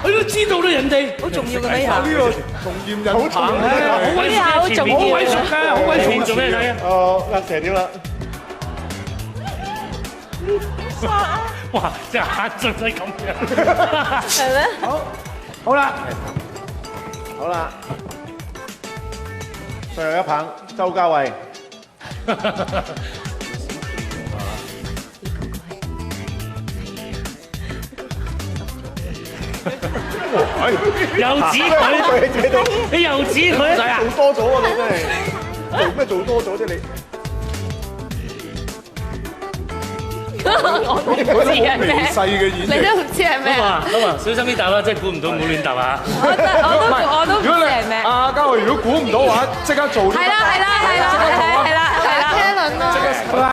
佢都知道啦，人哋好重要嘅咩啊？呢個同驗人好重要好鬼熟，好鬼熟㗎，好鬼熟。做咩睇啊？甩蛇點啦？哇！隻眼真係咁樣，係咩？好啦，好啦，最後一棒，周家慧。又指佢，你又指佢啊！做多咗啊！你真係做咩做多咗啫？你我都唔知係咩，細嘅演你都唔知係咩啊？咁啊，小心啲答啦，即係估唔到，唔好亂答啊！我都唔知係咩。阿嘉慧如果估唔到嘅話，即刻做。係啦係啦係啦係啦。